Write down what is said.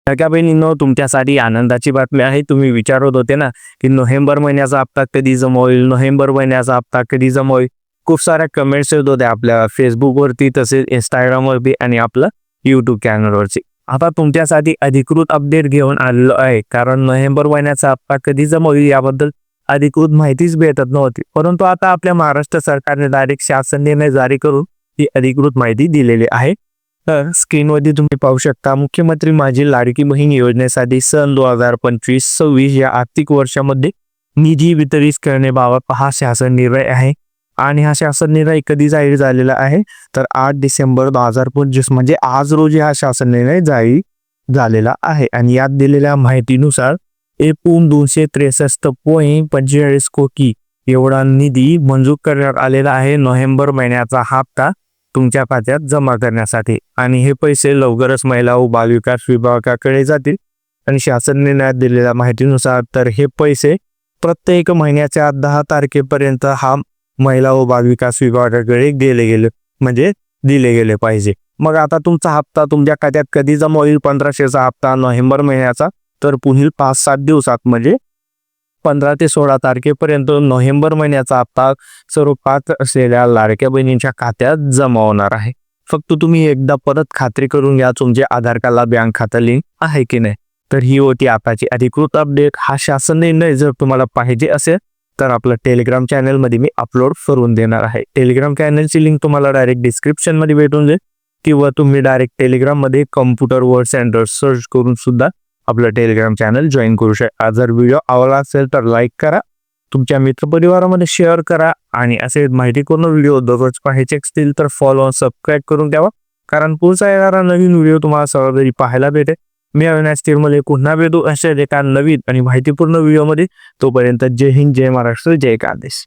लाडक्या बहिणींनो, तुमच्यासाठी आनंदाची बातमी आहे. तुम्ही विचारत होते ना की नोव्हेंबर महिन्याचा हप्ता कधी जमा होईल, नोव्हेंबर महिन्याचा हप्ता कधी जमा होईल. खूप साऱ्या कमेंट्स येत होत्या आपल्या फेसबुकवरती, तसेच इंस्टाग्रामवरती आणि आपलं यूट्यूब चॅनलवरती. आता तुमच्यासाठी अधिकृत अपडेट घेऊन आलेलो आहे, कारण नोव्हेंबर महिन्याचा हप्ता कधी जमा होईल याबद्दल अधिकृत माहितीच भेटत नव्हती. परंतु आता आपल्या महाराष्ट्र सरकारने डायरेक्ट शासन निर्णय जारी करून ही अधिकृत माहिती दिलेली आहे. तर स्क्रीनवरती तुम्ही पाहू शकता, मुख्यमंत्री माझी लाडकी बहीण योजनेसाठी सन 2025-26 या आर्थिक वर्षामध्ये निधी वितरित करण्याबाबत हा शासन निर्णय आहे. आणि हा शासन निर्णय कधी जाहीर झालेला आहे, तर 8 डिसेंबर 2025 म्हणजे आज रोजी हा शासन निर्णय जाहीर झालेला आहे. आणि यात दिलेल्या माहितीनुसार एकूण 263.45 कोटी एवढा निधी मंजूर करण्यात आलेला आहे नोव्हेंबर महिन्याचा हप्ता तुमच्या खात्यात जमा करण्यासाठी. आणि हे पैसे लवकरच महिला व बालविकास विभागाकडे जातील. आणि शासन निर्णयात दिलेल्या माहितीनुसार तर हे पैसे प्रत्येक महिन्याच्या 10 तारखेपर्यंत हा महिला व बालविकास विभागाकडे दिले गेले पाहिजे. मग आता तुमचा हप्ता तुमच्या खात्यात कधी जमा होईल? 1500चा हप्ता नोव्हेंबर महिन्याचा, तर पुढील 5-7 दिवसात म्हणजे 15 ते 16 तारखेपर्यंत नोव्हेंबर महिन्याचा हप्ता सर्व पात्र असलेल्या लाडक्या बहिणींच्या खात्यात जमा होणार आहे. फक्त तुम्ही एकदा परत खात्री करून घ्या तुमचे आधार कार्डला बँक खातं लिंक आहे की नाही. तर ही होती आताची अधिकृत अपडेट. हा शासन निर्णय जर तुम्हाला पाहिजे असेल तर आपलं टेलिग्राम चॅनलमध्ये मी अपलोड करून देणार आहे. टेलिग्राम चॅनलची लिंक तुम्हाला डायरेक्ट डिस्क्रिप्शनमध्ये भेटून जाईल, किंवा तुम्ही डायरेक्ट टेलिग्राममध्ये कम्प्युटर वर्ड सेंटर सर्च करून सुद्धा आपलं टेलिग्राम चॅनल जॉईन करू शकता. जर व्हिडिओ आवडला असेल तर लाईक करा, तुमच्या मित्रपरिवारामध्ये शेअर करा, आणि असे माहितीपूर्ण व्हिडिओ दररोज पाहायचे असतील तर फॉलो सबस्क्राईब करून द्यावा, कारण पुढचा येणारा नवीन व्हिडिओ तुम्हाला सर्वतरी पाहायला भेटेल. मी अविनाश तिरमले पुन्हा भेटू अशा एका नवीन आणि माहितीपूर्ण व्हिडिओमध्ये. तोपर्यंत जय हिंद, जय महाराष्ट्र, जय कादेश.